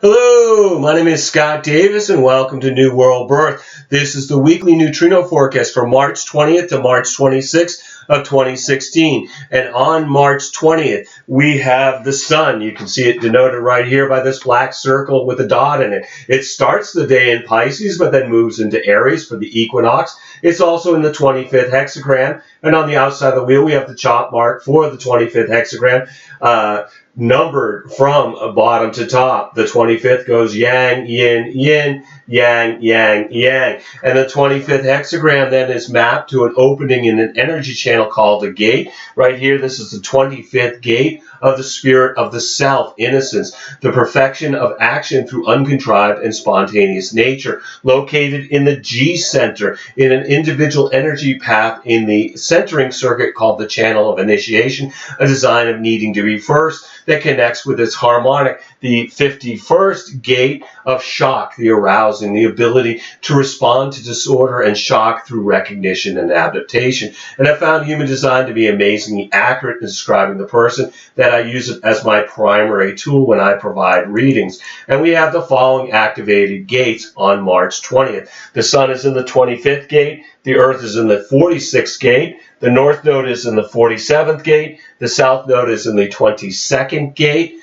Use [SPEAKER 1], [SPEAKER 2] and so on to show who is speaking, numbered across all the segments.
[SPEAKER 1] Hello, my name is Scott Davis and welcome to New World Birth. This is the weekly neutrino forecast for March 20th to March 26th of 2016. And on March 20th, we have the sun. You can see it denoted right here by this black circle with a dot in it. It starts the day in Pisces, but then moves into Aries for the equinox. It's also in the 25th hexagram. And on the outside of the wheel, we have the chop mark for the 25th hexagram. Numbered from bottom to top. The 25th goes yang, yin, yin, yang, yang, yang. And the 25th hexagram then is mapped to an opening in an energy channel called a gate. Right here, this is the 25th gate of the spirit of the self, innocence, the perfection of action through uncontrived and spontaneous nature, located in the G center, in an individual energy path in the centering circuit called the Channel of Initiation, a design of needing to be first that connects with its harmonic, the 51st gate of shock, the arousing, the ability to respond to disorder and shock through recognition and adaptation. And I found human design to be amazingly accurate in describing the person, that I use it as my primary tool when I provide readings. And we have the following activated gates on March 20th. The sun is in the 25th gate. The earth is in the 46th gate. The north node is in the 47th gate. The south node is in the 22nd gate.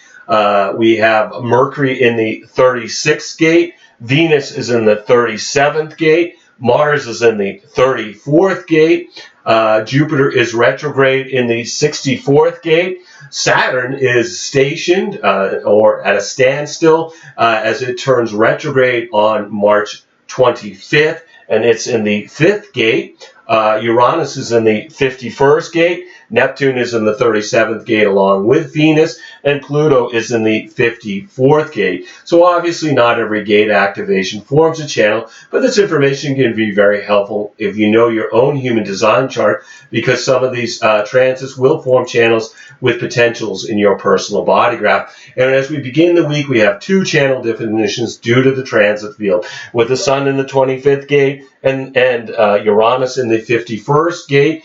[SPEAKER 1] We have Mercury in the 36th gate. Venus is in the 37th gate. Mars is in the 34th gate. Jupiter is retrograde in the 64th gate. Saturn is stationed or at a standstill as it turns retrograde on March 25th, and it's in the 5th gate. Uranus is in the 51st gate. Neptune is in the 37th gate along with Venus, and Pluto is in the 54th gate. So obviously not every gate activation forms a channel, but this information can be very helpful if you know your own human design chart, because some of these transits will form channels with potentials in your personal body graph. And as we begin the week, we have two channel definitions due to the transit field, with the sun in the 25th gate and Uranus in the 51st gate.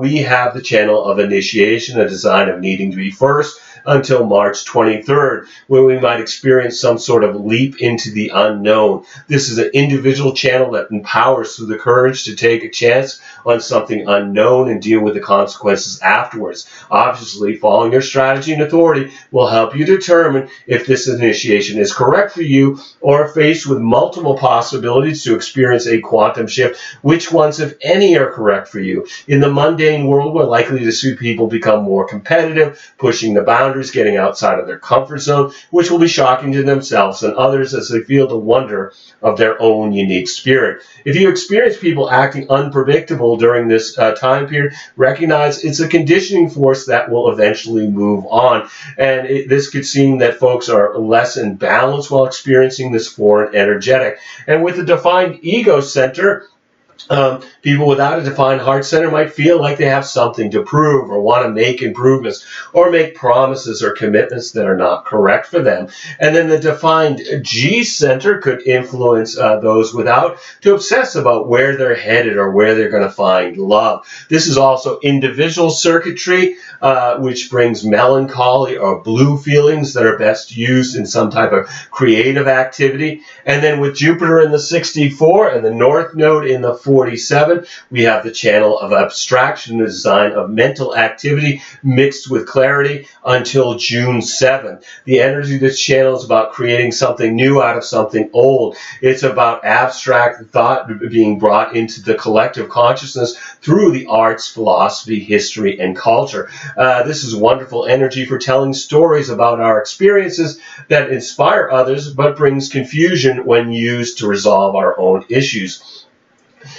[SPEAKER 1] We have the Channel of Initiation, a design of needing to be first, until March 23rd, where we might experience some sort of leap into the unknown. This is an individual channel that empowers through the courage to take a chance on something unknown and deal with the consequences afterwards. Obviously, following your strategy and authority will help you determine if this initiation is correct for you, or faced with multiple possibilities to experience a quantum shift, which ones, if any, are correct for you. In the mundane world, we're likely to see people become more competitive, pushing the boundaries, getting outside of their comfort zone, which will be shocking to themselves and others as they feel the wonder of their own unique spirit. If you experience people acting unpredictable during this time period, recognize it's a conditioning force that will eventually move on. And this could seem that folks are less in balance while experiencing this foreign energetic. And with the defined ego center, people without a defined heart center might feel like they have something to prove, or want to make improvements, or make promises or commitments that are not correct for them. And then the defined G center could influence those without to obsess about where they're headed or where they're going to find love. This is also individual circuitry, which brings melancholy or blue feelings that are best used in some type of creative activity. And then with Jupiter in the 64 and the north node in the 47, we have the Channel of Abstraction, the design of mental activity mixed with clarity, until June 7th. The energy of this channel is about creating something new out of something old. It's about abstract thought being brought into the collective consciousness through the arts, philosophy, history, and culture. This is wonderful energy for telling stories about our experiences that inspire others, but brings confusion when used to resolve our own issues.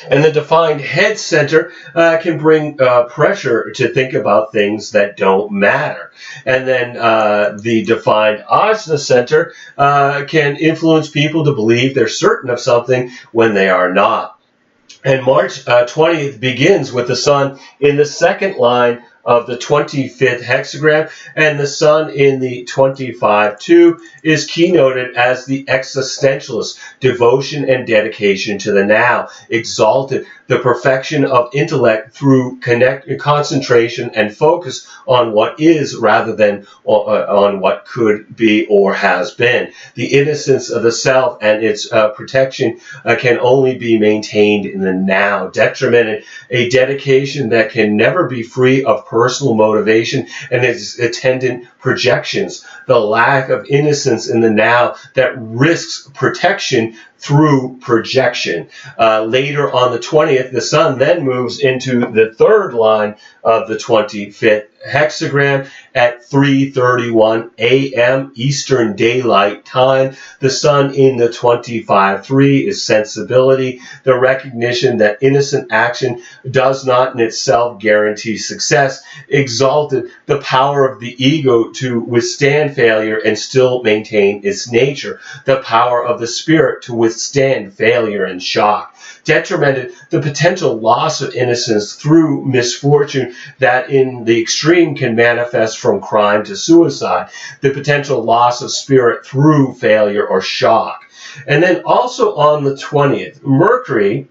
[SPEAKER 1] And the defined head center can bring pressure to think about things that don't matter. And then the defined ajna center can influence people to believe they're certain of something when they are not. And March 20th begins with the sun in the second line of the 25th hexagram, and the sun in the 25-2 is keynoted as the existentialist, devotion and dedication to the now, exalted, the perfection of intellect through concentration and focus on what is rather than on what could be or has been. The innocence of the self and its protection can only be maintained in the now. Detrimented, a dedication that can never be free of personal motivation and its attendant projections. The lack of innocence in the now that risks protection through projection. Later on the 20th, the sun then moves into the third line of the 25th hexagram at 3:31 a.m. Eastern Daylight Time. The sun in the 25-3 is sensibility, the recognition that innocent action does not in itself guarantee success. Exalted, the power of the ego to withstand failure and still maintain its nature. The power of the spirit to withstand failure and shock. Detrimented, the potential loss of innocence through misfortune that in the extreme can manifest from crime to suicide. The potential loss of spirit through failure or shock. And then also on the 20th, Mercury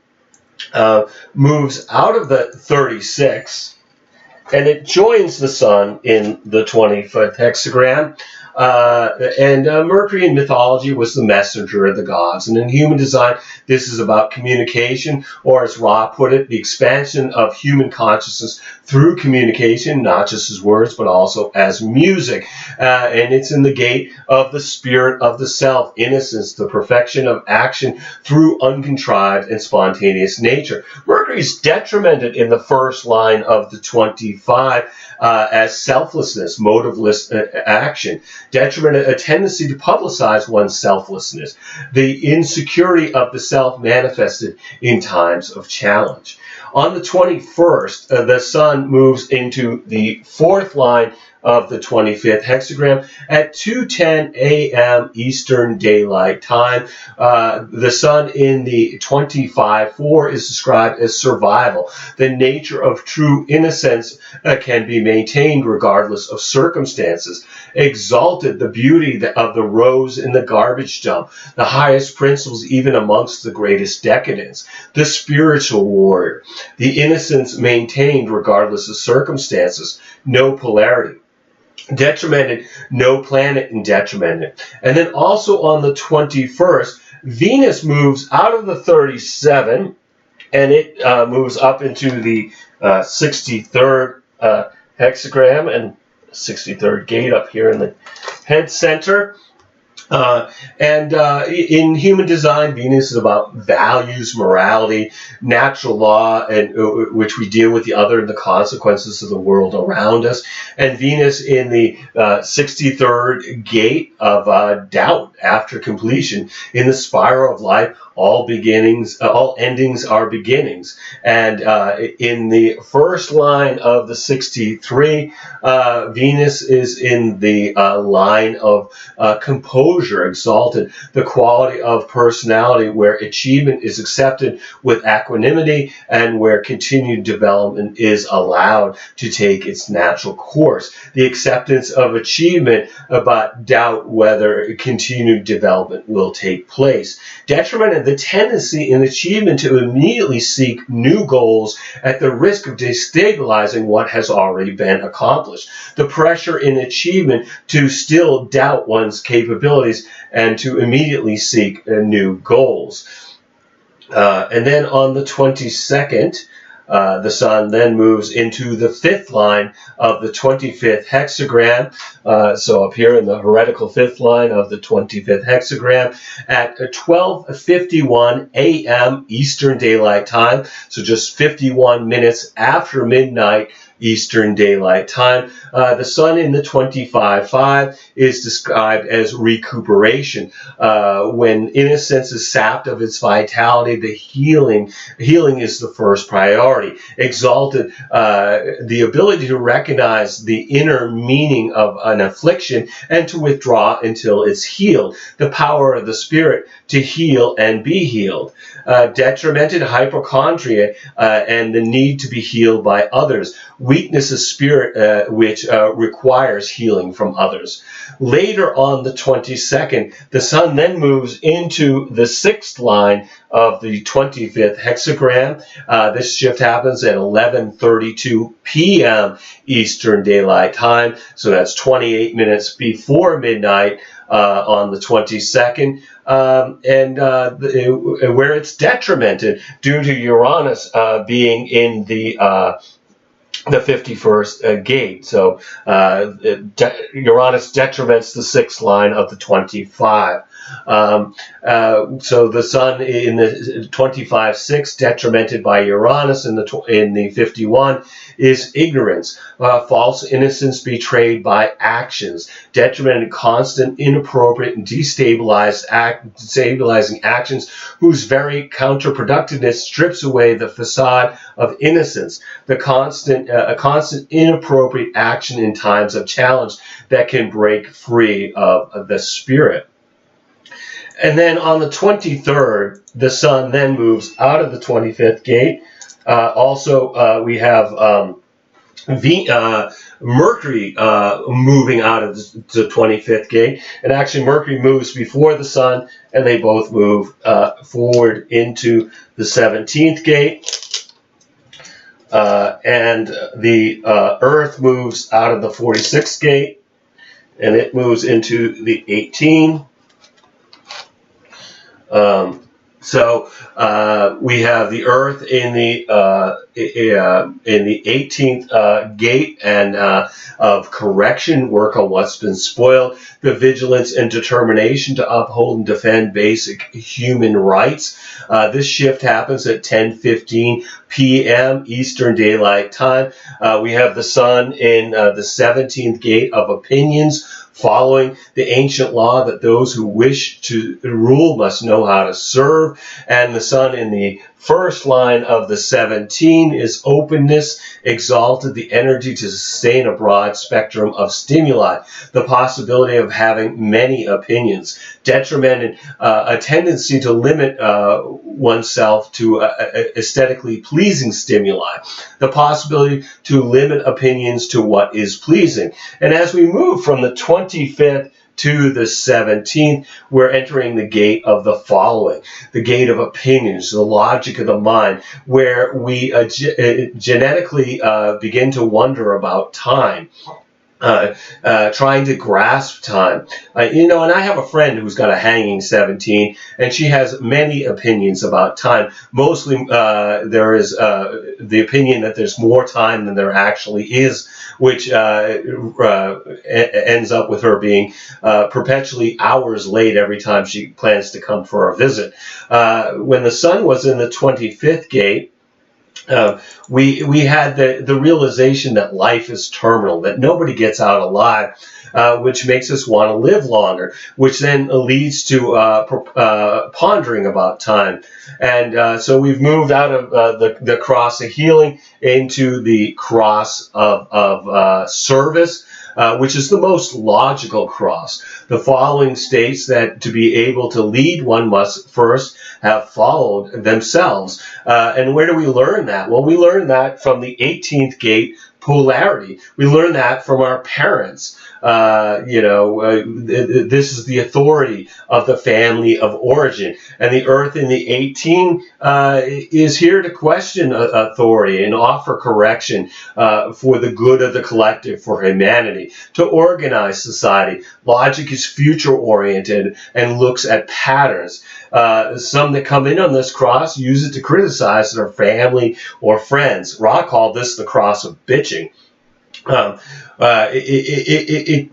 [SPEAKER 1] moves out of the 36 and it joins the sun in the 25th hexagram. Mercury in mythology was the messenger of the gods. And in human design, this is about communication, or as Ra put it, the expansion of human consciousness through communication, not just as words, but also as music. And it's in the gate of the spirit of the self, innocence, the perfection of action through uncontrived and spontaneous nature. Mercury is detrimented in the first line of the 25 as selflessness, motiveless action. Detriment, a tendency to publicize one's selflessness, the insecurity of the self manifested in times of challenge. On the 21st, the sun moves into the fourth line of the 25th hexagram at 2:10 a.m. Eastern Daylight Time. The sun in the 25-4 is described as survival. The nature of true innocence can be maintained regardless of circumstances. Exalted, the beauty of the rose in the garbage dump, the highest principles even amongst the greatest decadence. The spiritual warrior, the innocence maintained regardless of circumstances, no polarity. Detrimented, no planet in detrimented. And then also on the 21st, Venus moves out of the 37 and it moves up into the 63rd hexagram and 63rd gate up here in the head center. In human design, Venus is about values, morality, natural law, and which we deal with the other and the consequences of the world around us. And Venus in the 63rd gate of doubt after completion. In the spiral of life, all endings are beginnings. And in the first line of the 63, Venus is in the line of composure, exalted, the quality of personality where achievement is accepted with equanimity and where continued development is allowed to take its natural course. The acceptance of achievement, but doubt whether continued development will take place. Detriment of the tendency in achievement to immediately seek new goals at the risk of destabilizing what has already been accomplished. The pressure in achievement to still doubt one's capabilities and to immediately seek new goals. And then on the 22nd, the sun then moves into the fifth line of the 25th hexagram. So up here in the heretical fifth line of the 25th hexagram at 12:51 a.m. Eastern Daylight Time. So just 51 minutes after midnight Eastern Daylight Time. The sun in the 25-5 is described as recuperation. When innocence is sapped of its vitality, the healing is the first priority. Exalted, the ability to recognize the inner meaning of an affliction and to withdraw until it's healed. The power of the spirit to heal and be healed. Detrimented, hypochondria, and the need to be healed by others. weakness of spirit which requires healing from others. Later on the 22nd, the sun then moves into the 6th line of the 25th hexagram. This shift happens at 11:32 p.m. Eastern Daylight Time, so that's 28 minutes before midnight on the 22nd, where it's detrimented due to Uranus being in the 51st gate. So Uranus detriments the 6th line of the 25. So the sun in the 25/6, detrimented by Uranus in the 51, is ignorance, false innocence betrayed by actions, detrimented, constant, inappropriate, and destabilizing actions whose very counterproductiveness strips away the facade of innocence, a constant inappropriate action in times of challenge that can break free of the spirit. And then on the 23rd, the sun then moves out of the 25th gate. We have Mercury moving out of the 25th gate. And actually, Mercury moves before the sun, and they both move forward into the 17th gate. And the Earth moves out of the 46th gate, and it moves into the 18. We have the Earth in the 18th gate and of correction, work on what's been spoiled, the vigilance and determination to uphold and defend basic human rights. This shift happens at 10:15 p.m. Eastern Daylight Time. We have the sun in the 17th gate of opinions, following the ancient law that those who wish to rule must know how to serve. And the sun in the first line of the 17 is openness, exalted, the energy to sustain a broad spectrum of stimuli, the possibility of having many opinions, detrimented, a tendency to limit oneself to aesthetically pleasing stimuli, the possibility to limit opinions to what is pleasing. And as we move from the 25th to the 17th, we're entering the gate of the following, the gate of opinions, the logic of the mind, where we genetically begin to wonder about time. Trying to grasp time. And I have a friend who's got a hanging 17, and she has many opinions about time. Mostly there is the opinion that there's more time than there actually is, which ends up with her being perpetually hours late every time she plans to come for a visit. When the sun was in the 25th gate, we had the realization that life is terminal, that nobody gets out alive, which makes us want to live longer, which then leads to pondering about time. And so we've moved out of the cross of healing into the cross of service, which is the most logical cross. The following states that to be able to lead, one must first have followed themselves. And where do we learn that? Well, we learn that from the 18th gate polarity. We learn that from our parents. This is the authority of the family of origin. And the Earth in the 18 is here to question authority and offer correction for the good of the collective, for humanity, to organize society. Logic is future-oriented and looks at patterns. Some that come in on this cross use it to criticize their family or friends. Ra called this the cross of bitching. They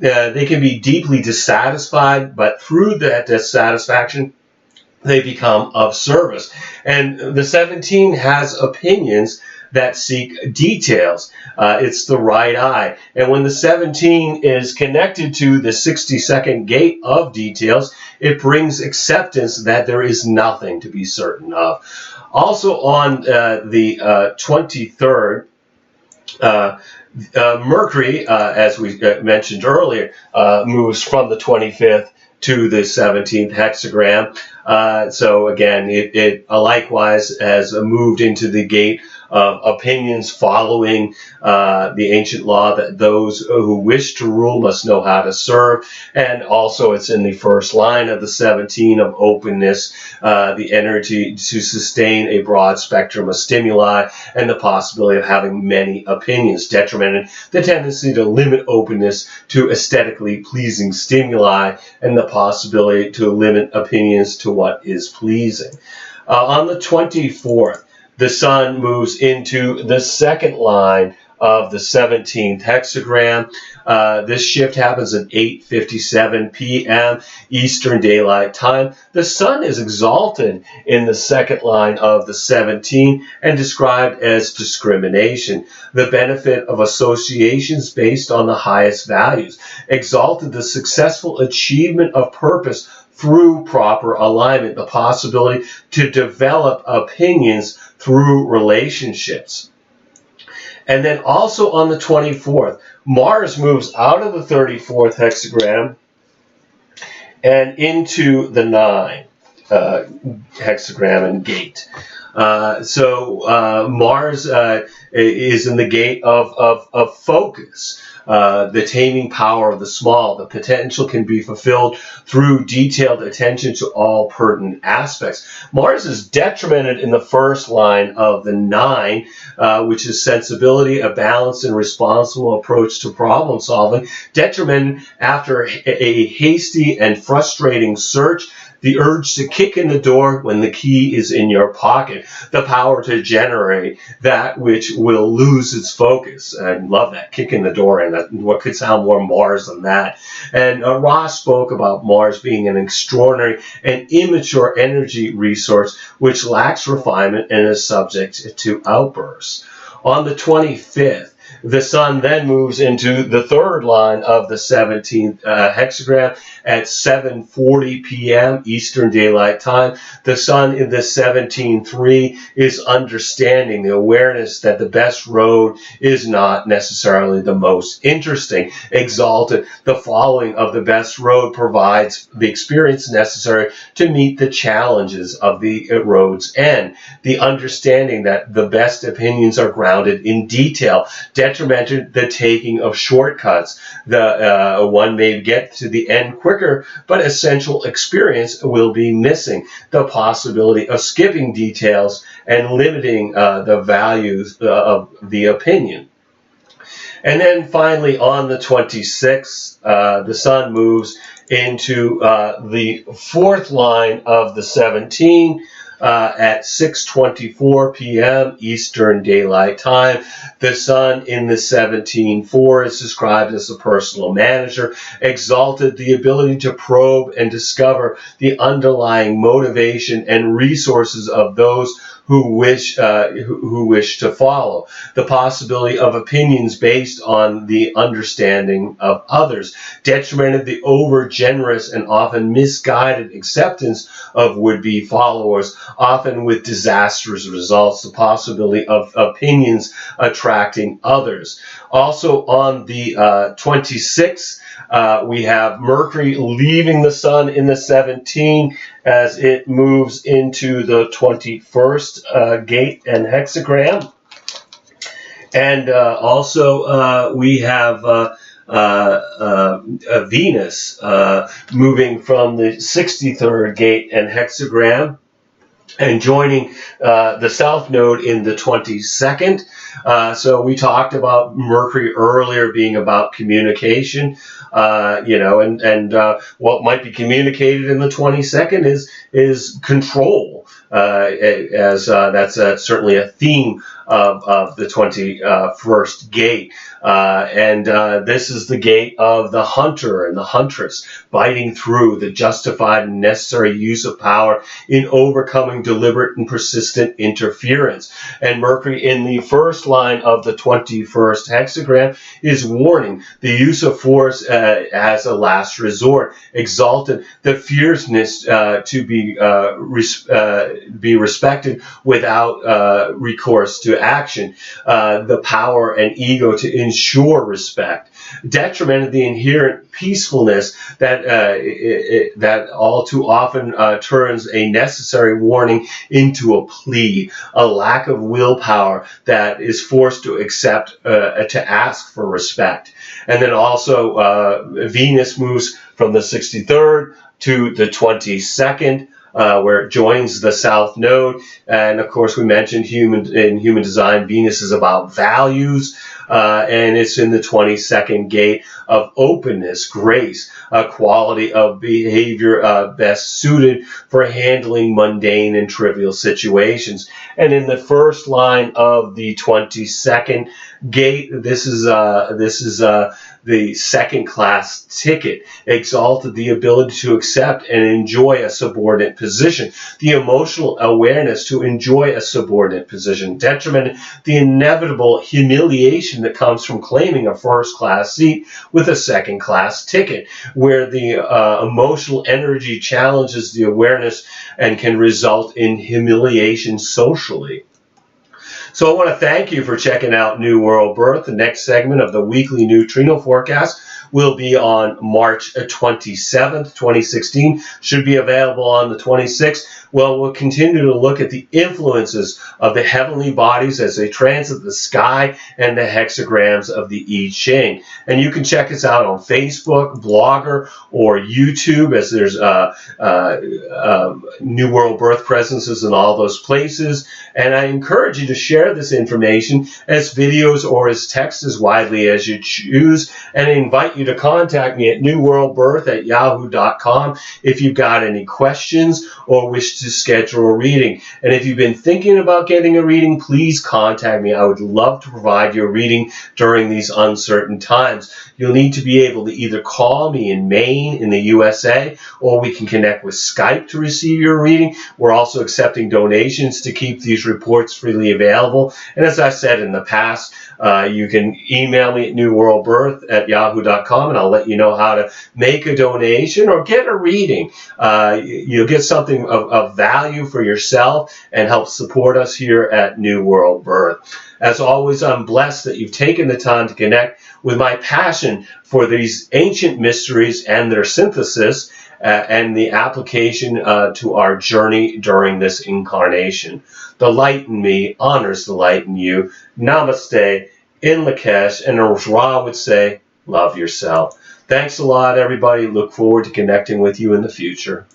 [SPEAKER 1] can be deeply dissatisfied, but through that dissatisfaction, they become of service. And the 17 has opinions that seek details. It's the right eye. And when the 17 is connected to the 62nd gate of details, it brings acceptance that there is nothing to be certain of. Also on the 23rd, Mercury, as we mentioned earlier, moves from the 25th to the 17th hexagram. So again, it likewise has moved into the gate opinions following the ancient law that those who wish to rule must know how to serve. And also it's in the first line of the 17 of openness, the energy to sustain a broad spectrum of stimuli and the possibility of having many opinions. Detrimented, the tendency to limit openness to aesthetically pleasing stimuli and the possibility to limit opinions to what is pleasing. On the 24th, the sun moves into the second line of the 17th hexagram. This shift happens at 8:57 p.m. Eastern Daylight Time. The sun is exalted in the second line of the 17 and described as discrimination, the benefit of associations based on the highest values, exalted the successful achievement of purpose through proper alignment, the possibility to develop opinions through relationships. And then also on the 24th, Mars moves out of the 34th hexagram and into the 9 hexagram and gate. Mars is in the gate of focus. The taming power of the small. The potential can be fulfilled through detailed attention to all pertinent aspects. Mars is detrimented in the first line of the 9, which is sensibility, a balanced and responsible approach to problem solving. Detrimented after a hasty and frustrating search, the urge to kick in the door when the key is in your pocket, the power to generate that which will lose its focus. I love that, kick in the door, and what could sound more Mars than that. And Ross spoke about Mars being an extraordinary and immature energy resource which lacks refinement and is subject to outbursts. On the 25th, the sun then moves into the third line of the 17th hexagram at 7:40 p.m. Eastern Daylight Time. The sun in the 17:3 is understanding, the awareness that the best road is not necessarily the most interesting. Exalted, the following of the best road provides the experience necessary to meet the challenges of the road's end. The understanding that the best opinions are grounded in detail. Detrimented, the taking of shortcuts. One may get to the end quicker, but essential experience will be missing. The possibility of skipping details and limiting the values of the opinion. And then finally on the 26th, the sun moves into the fourth line of the 17, at 6:24 p.m. Eastern Daylight Time. The sun in the 17:4 is described as a personal manager, exalted, the ability to probe and discover the underlying motivation and resources of those who wish to follow. The possibility of opinions based on the understanding of others. Detrimented, the over-generous and often misguided acceptance of would-be followers, often with disastrous results. The possibility of opinions attracting others. Also on the 26th, we have Mercury leaving the sun in the 17 as it moves into the 21st gate and hexagram. And also we have Venus moving from the 63rd gate and hexagram and joining the south node in the 22nd. So we talked about Mercury earlier being about communication, and what might be communicated in the 22nd is control, as that's certainly a theme of the 21st gate. And this is the gate of the hunter and the huntress, biting through the justified and necessary use of power in overcoming deliberate and persistent interference. And Mercury in the first line of the 21st hexagram is warning the use of force as a last resort, exalted, the fierceness to be respected without recourse to action, the power and ego to ensure respect. Detriment of the inherent peacefulness that all too often turns a necessary warning into a plea, a lack of willpower that is forced to accept, to ask for respect. And then also Venus moves from the 63rd to the 22nd, where it joins the South Node. And of course, we mentioned in human design, Venus is about values, and it's in the 22nd gate of openness, grace, a quality of behavior best suited for handling mundane and trivial situations. And in the first line of the 22nd gate, this is the second-class ticket, exalted the ability to accept and enjoy a subordinate position, the emotional awareness to enjoy a subordinate position, detriment, the inevitable humiliation that comes from claiming a first-class seat with a second-class ticket, where the emotional energy challenges the awareness and can result in humiliation socially. So I want to thank you for checking out New World Birth. The next segment of the weekly neutrino forecast will be on March 27th, 2016. Should be available on the 26th. Well, we'll continue to look at the influences of the heavenly bodies as they transit the sky and the hexagrams of the I Ching. And you can check us out on Facebook, Blogger, or YouTube, as there's New World Birth presences in all those places. And I encourage you to share this information as videos or as text as widely as you choose. And I invite you to contact me at newworldbirth@yahoo.com if you've got any questions or wish to schedule a reading. And if you've been thinking about getting a reading, please contact me. I would love to provide you a reading during these uncertain times. You'll need to be able to either call me in Maine in the USA, or we can connect with Skype to receive your reading. We're also accepting donations to keep these reports freely available. And as I said in the past, you can email me at newworldbirth@yahoo.com, and I'll let you know how to make a donation or get a reading. You'll get something of value for yourself and help support us here at New World Birth. As always, I'm blessed that you've taken the time to connect with my passion for these ancient mysteries and their synthesis and the application to our journey during this incarnation. The light in me honors the light in you. Namaste, in Lakesh, and as Ra would say, love yourself. Thanks a lot, everybody. Look forward to connecting with you in the future.